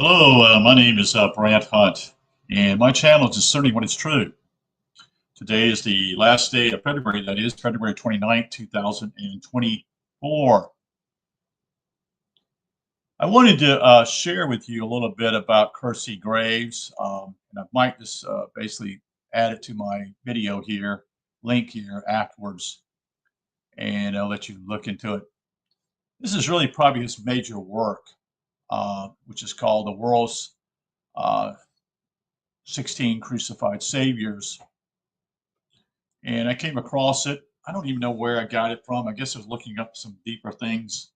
Hello, my name is Brant Hunt, and my channel is Discerning What is True. Today is the last day of February, that is February 29th, 2024. I wanted to share with you a little bit about Kersey Graves, and I might just basically add it to my video here, link here afterwards, and I'll let you look into it. This is really probably his major work, which is called The World's uh, 16 Crucified Saviors. And I came across it. I don't even know where I got it from. I guess I was looking up some deeper things,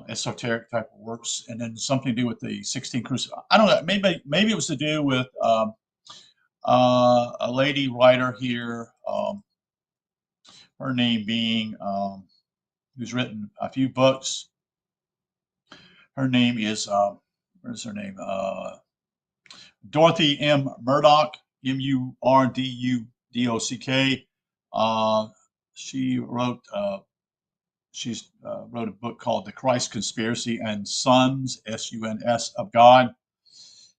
esoteric type of works, and then something to do with the 16 crucified. I don't know. Maybe it was to do with a lady writer here. Her name being who's written a few books. Her name is where's her name? Dorothy M. Murdoch, Murdudock. She wrote wrote a book called The Christ Conspiracy and Sons, S-U-N-S, of God.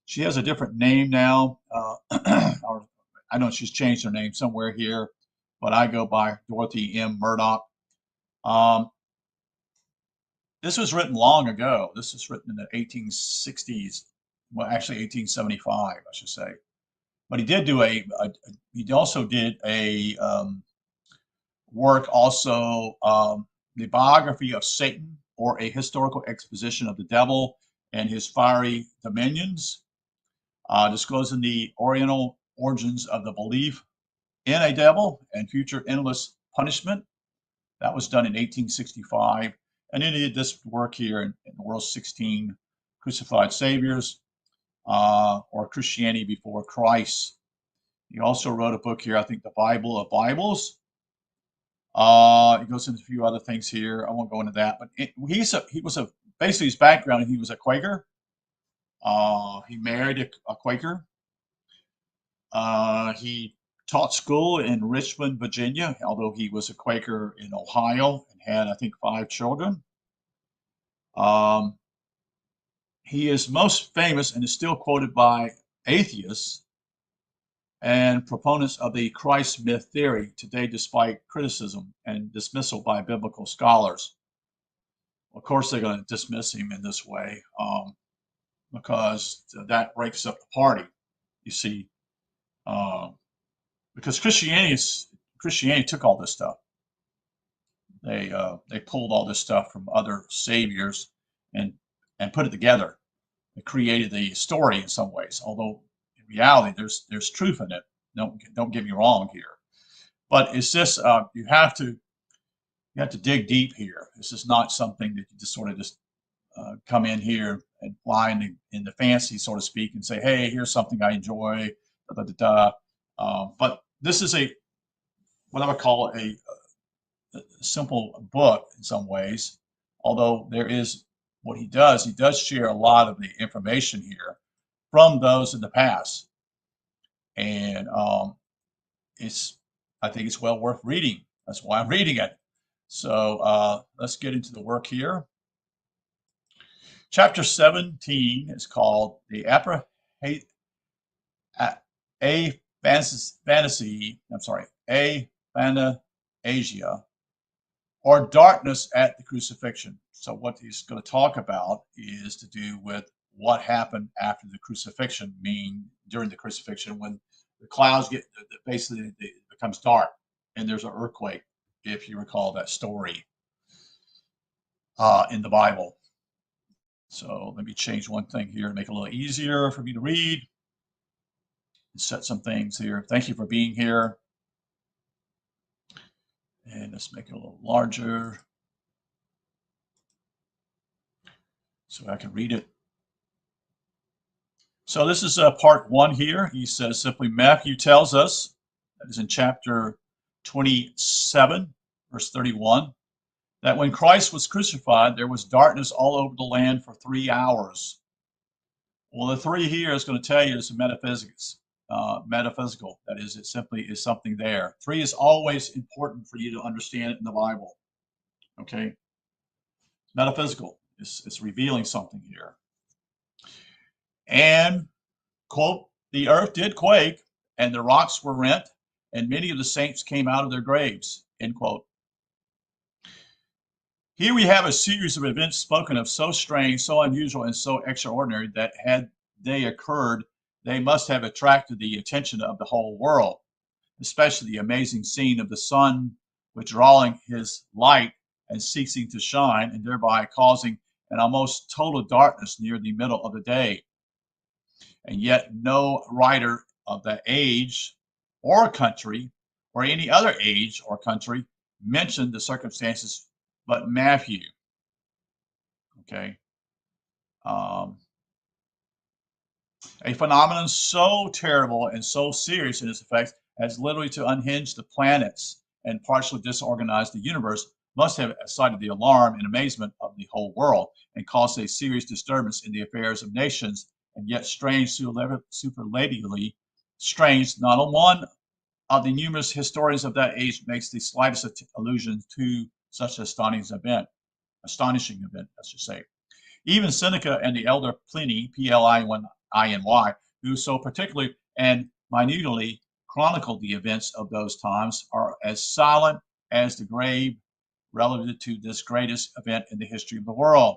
She has a different name now, or I know she's changed her name somewhere here, but I go by Dorothy M. Murdoch. Um, this was written long ago. This was written in the 1860s, well, actually 1875, I should say. But he did do he also did a work also, the biography of Satan, or a historical exposition of the devil and his fiery dominions, disclosing the oriental origins of the belief in a devil and future endless punishment. That was done in 1865. And then he did this work here in the world's 16 crucified saviors, or Christianity before Christ. He also wrote a book here, I think, the Bible of Bibles. He goes into a few other things here. I won't go into that, but basically his background. He was a Quaker. He married a Quaker. He taught school in Richmond, Virginia, although he was a Quaker in Ohio and had, I think, 5 children. He is most famous and is still quoted by atheists and proponents of the Christ myth theory today, despite criticism and dismissal by biblical scholars. Of course, they're going to dismiss him in this way, because that breaks up the party. You see, because Christianity took all this stuff. They pulled all this stuff from other saviors and put it together. They created the story in some ways, although in reality there's truth in it. Don't get me wrong here, but it's just you have to dig deep here. This is not something that you just sort of just come in here and fly in the fancy, so to speak, and say, hey, here's something I enjoy, da, da, da, da. But this is what I would call a simple book in some ways, although there is what he does share a lot of the information here from those in the past. And I think it's well worth reading. That's why I'm reading it. So let's get into the work here. Chapter 17 is called The Aphanasia, or Darkness at the Crucifixion. So what he's going to talk about is to do with what happened after the crucifixion, during the crucifixion, when the clouds basically it becomes dark and there's an earthquake, if you recall that story in the Bible. So let me change one thing here to make it a little easier for me to read and set some things here. Thank you for being here. And let's make it a little larger so I can read it. So this is part 1 here. He says simply, Matthew tells us, that is in chapter 27, verse 31, that when Christ was crucified, there was darkness all over the land for 3 hours. Well, the 3 here is going to tell you is metaphysical. That is, it simply is something there. 3 is always important for you to understand it in the Bible. Okay? Metaphysical. It's revealing something here. And, quote, the earth did quake, and the rocks were rent, and many of the saints came out of their graves, end quote. Here we have a series of events spoken of so strange, so unusual, and so extraordinary that had they occurred, they must have attracted the attention of the whole world, especially the amazing scene of the sun withdrawing his light and ceasing to shine, and thereby causing an almost total darkness near the middle of the day. And yet no writer of the age or country or any other age or country mentioned the circumstances but Matthew. Okay. Um, a phenomenon so terrible and so serious in its effects as literally to unhinge the planets and partially disorganize the universe must have excited the alarm and amazement of the whole world and caused a serious disturbance in the affairs of nations, and yet strange, superlatively strange, not a one of the numerous historians of that age makes the slightest allusion to such astonishing event, I should say. Even Seneca and the elder Pliny, Pliny, who so particularly and minutely chronicled the events of those times, are as silent as the grave relative to this greatest event in the history of the world.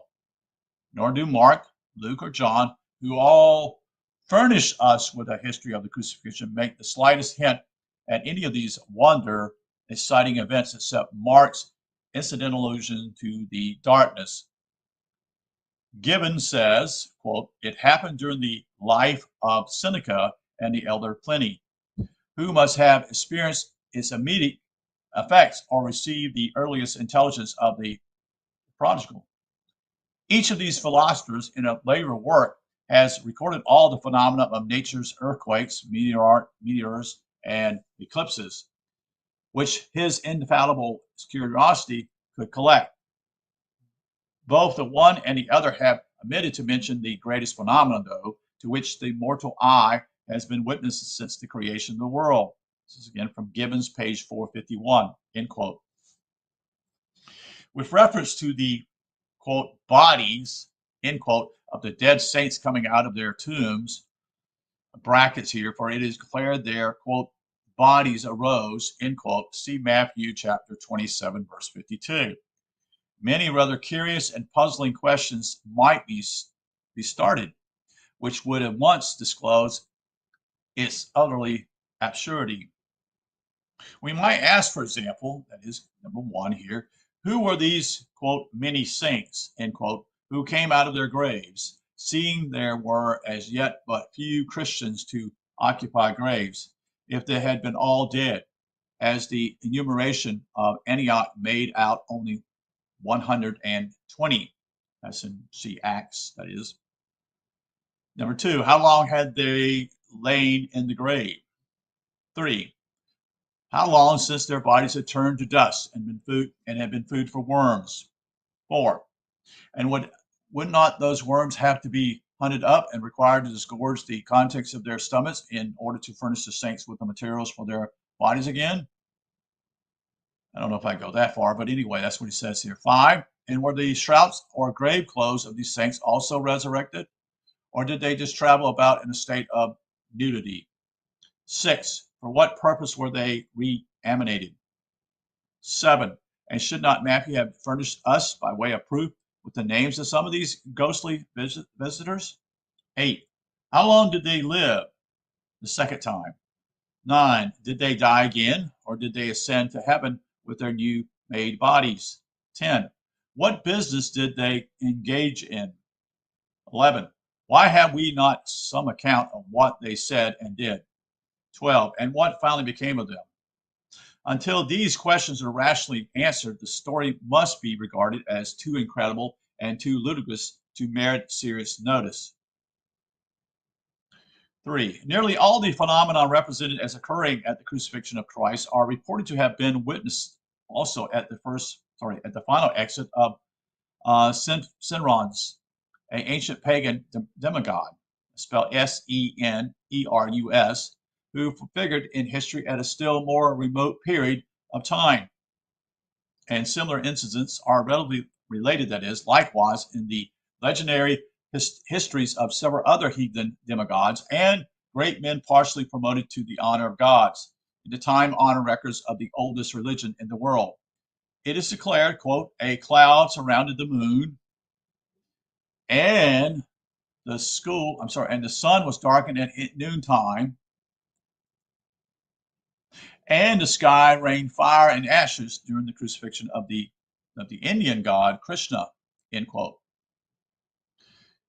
Nor do Mark, Luke, or John, who all furnish us with a history of the crucifixion, make the slightest hint at any of these wonder exciting events except Mark's incidental allusion to the darkness. Gibbon says, quote, it happened during the life of Seneca and the elder Pliny, who must have experienced its immediate effects or received the earliest intelligence of the prodigal. Each of these philosophers in a later work has recorded all the phenomena of nature's earthquakes, meteors, and eclipses, which his infallible curiosity could collect. Both the one and the other have omitted to mention the greatest phenomenon, though, to which the mortal eye has been witness since the creation of the world. This is again from Gibbon's, page 451, end quote. With reference to the, quote, bodies, end quote, of the dead saints coming out of their tombs, brackets here, for it is declared their, quote, bodies arose, end quote, see Matthew chapter 27, verse 52. Many rather curious and puzzling questions might be started, which would at once disclose its utterly absurdity. We might ask, for example, that is number one here, who were these, quote, many saints, end quote, who came out of their graves, seeing there were as yet but few Christians to occupy graves, if they had been all dead, as the enumeration of Antioch made out only 120. That's in see Acts, that is. Number two, how long had they lain in the grave? 3, how long since their bodies had turned to dust and had been food for worms? 4, and would not those worms have to be hunted up and required to disgorge the contents of their stomachs in order to furnish the saints with the materials for their bodies again? I don't know if I go that far, but anyway, that's what he says here. 5, and were the shrouds or grave clothes of these saints also resurrected? Or did they just travel about in a state of nudity? 6, for what purpose were they reanimated? 7, and should not Matthew have furnished us, by way of proof, with the names of some of these ghostly visitors? 8, how long did they live the second time? 9, did they die again, or did they ascend to heaven with their new made bodies? 10, what business did they engage in? 11, why have we not some account of what they said and did? 12, and what finally became of them? Until these questions are rationally answered, the story must be regarded as too incredible and too ludicrous to merit serious notice. 3, nearly all the phenomena represented as occurring at the crucifixion of Christ are reported to have been witnessed also at the final exit of Senrons, an ancient pagan demigod, spelled Senerus, who figured in history at a still more remote period of time. And similar incidents are relatively related, that is, likewise, in the legendary histories of several other heathen demigods and great men partially promoted to the honor of gods in the time honor records of the oldest religion in the world. It is declared, quote, a cloud surrounded the moon and and the sun was darkened at noontime, and the sky rained fire and ashes during the crucifixion of the Indian god Krishna, end quote.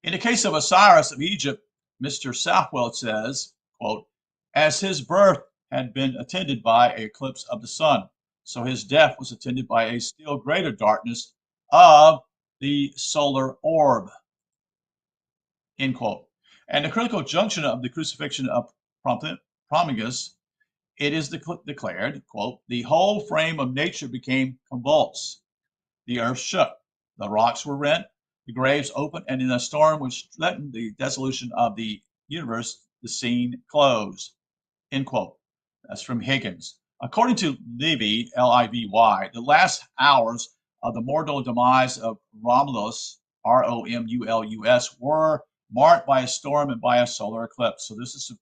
In the case of Osiris of Egypt, Mr. Southwell says, quote, as his birth had been attended by an eclipse of the sun, so his death was attended by a still greater darkness of the solar orb, end quote. And the critical junction of the crucifixion of Prometheus, it is declared, quote, the whole frame of nature became convulsed. The earth shook, the rocks were rent, the graves opened, and in a storm which threatened the dissolution of the universe, the scene closed, end quote. That's from Higgins. According to Livy, L-I-V-Y, the last hours of the mortal demise of Romulus, R-O-M-U-L-U-S, were marked by a storm and by a solar eclipse. So this has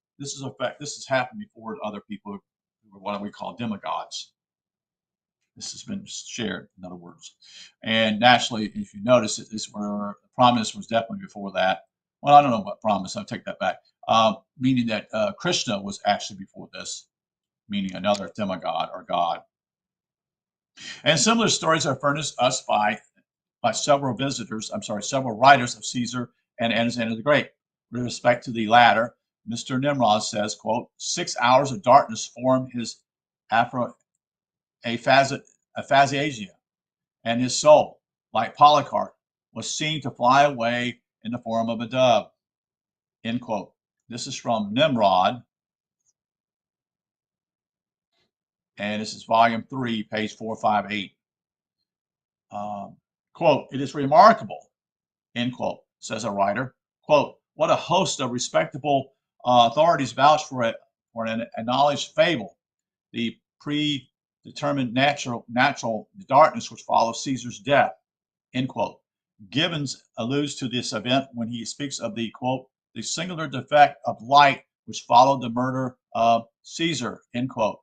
happened before to other people who are what we call demigods. This has been shared, in other words. And naturally, if you notice, it is where Promise was definitely before that. Well, I don't know about Promise. I'll take that back. Meaning that Krishna was actually before this, meaning another demigod or god. And similar stories are furnished us by several writers of Caesar and Alexander the Great. With respect to the latter, Mr. Nimrod says, quote, 6 hours of darkness formed his aphasia, and his soul, like Polycarp, was seen to fly away in the form of a dove, end quote. This is from Nimrod, and this is volume 3, page 458. Quote, it is remarkable, end quote, says a writer, quote, what a host of respectable authorities vouch for an acknowledged fable, the predetermined natural darkness which follows Caesar's death, end quote. Gibbons alludes to this event when he speaks of the, quote, the singular defect of light which followed the murder of Caesar, end quote.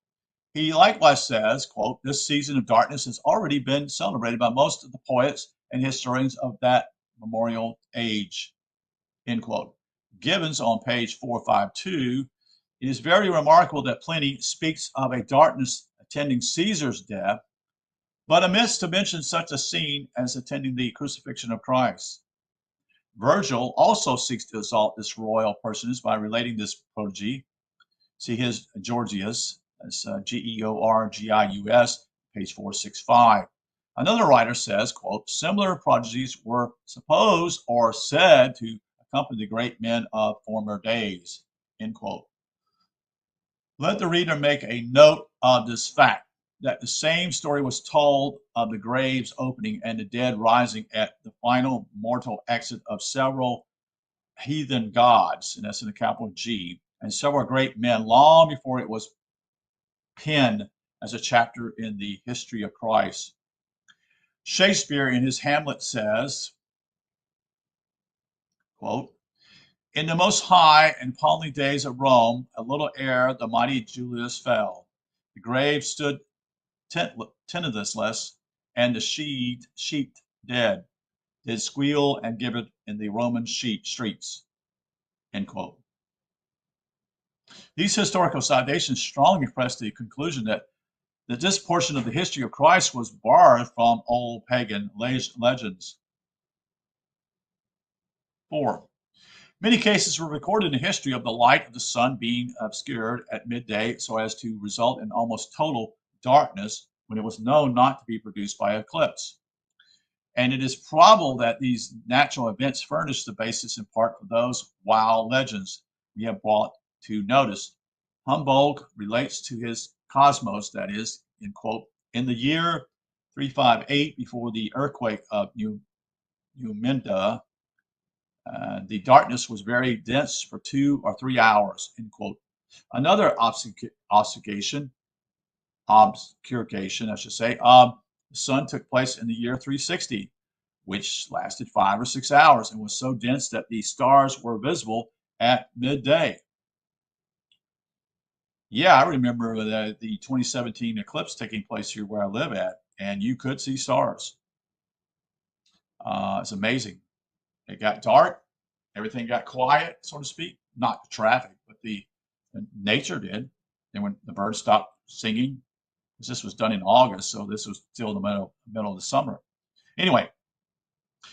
He likewise says, quote, this season of darkness has already been celebrated by most of the poets and historians of that memorial age, end quote. Gibbons on page 452, it is very remarkable that Pliny speaks of a darkness attending Caesar's death, but omits to mention such a scene as attending the crucifixion of Christ. Virgil also seeks to exalt this royal personage by relating this prodigy. See his Georgius, that's Georgius, page 465. Another writer says, quote, similar prodigies were supposed or said to accompany the great men of former days, end quote. Let the reader make a note of this fact, that the same story was told of the graves opening and the dead rising at the final mortal exit of several heathen gods, and that's in the capital G, and several great men long before it was penned as a chapter in the history of Christ. Shakespeare in his Hamlet says, quote, in the most high and palmy days of Rome, a little ere the mighty Julius fell, the grave stood tenantless, and the sheep dead did squeal and gibbet in the Roman streets, end quote. These historical citations strongly press the conclusion that this portion of the history of Christ was borrowed from old pagan legends. 4. Many cases were recorded in history of the light of the sun being obscured at midday so as to result in almost total darkness when it was known not to be produced by eclipse. And it is probable that these natural events furnish the basis in part for those wild legends we have brought to notice. Humboldt relates to his cosmos, that is, in quote, in the year 358 before the earthquake of Uminda, the darkness was very dense for 2 or 3 hours, end quote. Another obscuration, I should say, the sun took place in the year 360. which lasted 5 or 6 hours and was so dense that the stars were visible at midday. Yeah, I remember the 2017 eclipse taking place here where I live at, and you could see stars. It's amazing. It got dark, everything got quiet, so to speak. Not the traffic, but the nature did. And when the birds stopped singing, 'cause this was done in August, so this was still in the middle of the summer. Anyway,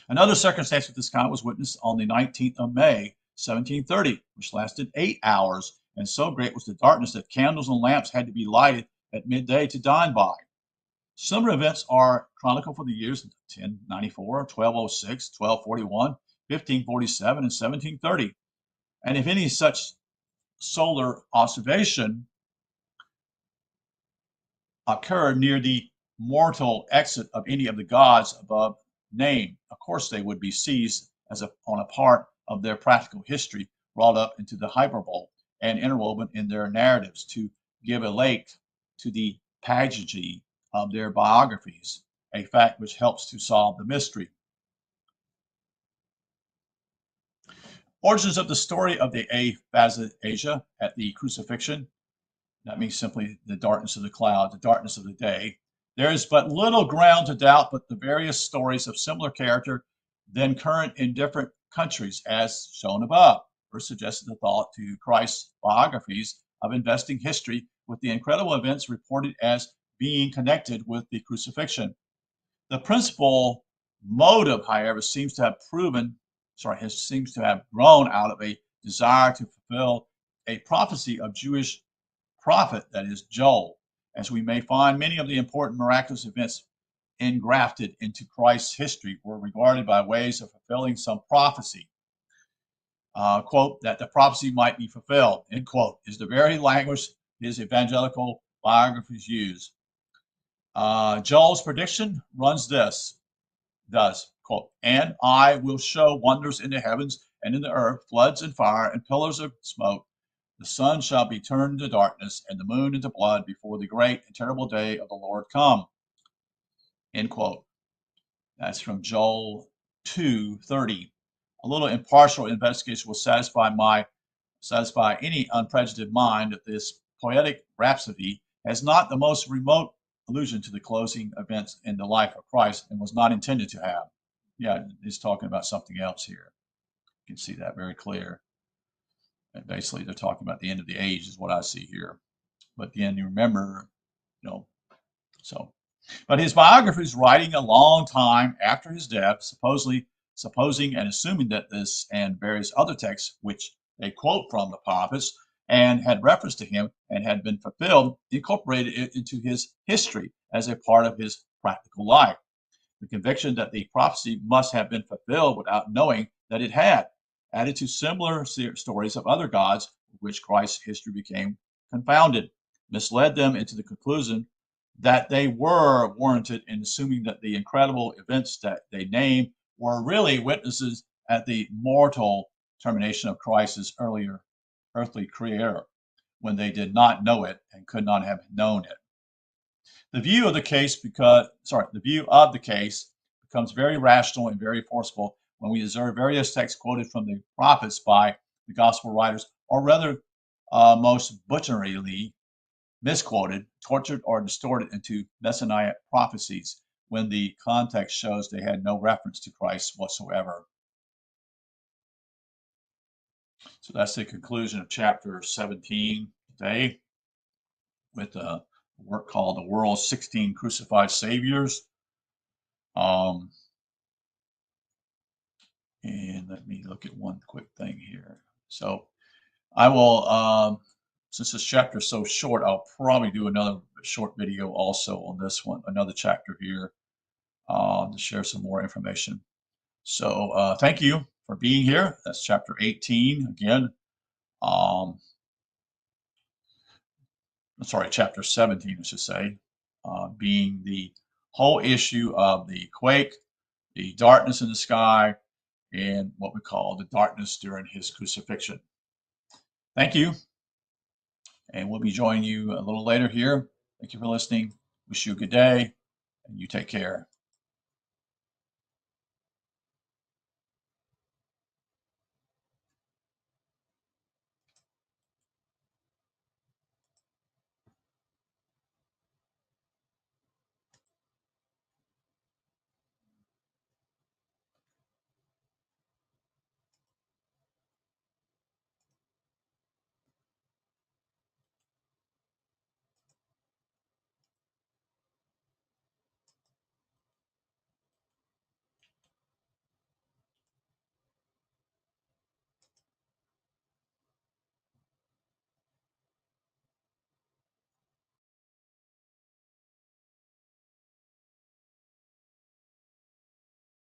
another circumstance of this kind was witnessed on the 19th of May, 1730, which lasted 8 hours, and so great was the darkness that candles and lamps had to be lighted at midday to dine by. Similar events are chronicled for the years 1094, 1206, 1241, 1547, and 1730. And if any such solar observation occurred near the mortal exit of any of the gods above named, of course they would be seized as on a part of their practical history, brought up into the hyperbole and interwoven in their narratives to give a lake to the pageantry of their biographies, a fact which helps to solve the mystery. Origins of the story of the aphasia at the crucifixion. That means simply the darkness of the cloud, the darkness of the day. There is but little ground to doubt but the various stories of similar character then current in different countries, as shown above, first suggested the thought to Christ's biographies of investing history with the incredible events reported as being connected with the crucifixion. The principal motive, however, seems to have grown out of a desire to fulfill a prophecy of Jewish prophet, that is Joel, as we may find many of the important miraculous events engrafted into Christ's history were regarded by ways of fulfilling some prophecy. Quote, that the prophecy might be fulfilled, end quote, is the very language his evangelical biographies use. Joel's prediction does, quote, and I will show wonders in the heavens and in the earth, floods and fire and pillars of smoke. The sun shall be turned to darkness and the moon into blood before the great and terrible day of the Lord come. End quote. That's from Joel 2:30. A little impartial investigation will satisfy any unprejudiced mind that this poetic rhapsody has not the most remote allusion to the closing events in the life of Christ and was not intended to have. Yeah, it's talking about something else here. You can see that very clear. And basically, they're talking about the end of the age, is what I see here. But then you remember, you know, so. But his biography is writing a long time after his death, supposing and assuming that this and various other texts, which they quote from the prophets and had reference to him and had been fulfilled, incorporated it into his history as a part of his practical life. The conviction that the prophecy must have been fulfilled without knowing that it had, added to similar stories of other gods with which Christ's history became confounded, misled them into the conclusion that they were warranted in assuming that the incredible events that they named were really witnesses at the mortal termination of Christ's earlier earthly career, when they did not know it and could not have known it. The view of the case becomes very rational and very forceful when we observe various texts quoted from the prophets by the gospel writers, or rather, most butcheringly misquoted, tortured, or distorted into messianic prophecies when the context shows they had no reference to Christ whatsoever. So that's the conclusion of chapter 17 today, with a work called The World's 16 Crucified Saviors. And let me look at one quick thing here. So I will, since this chapter is so short, I'll probably do another short video also on this one, another chapter here, to share some more information. So thank you for being here. That's chapter 18 again. I'm sorry, chapter 17, I should say, being the whole issue of the quake, the darkness in the sky, and what we call the darkness during his crucifixion. Thank you. And we'll be joining you a little later here. Thank you for listening. Wish you a good day, and you take care.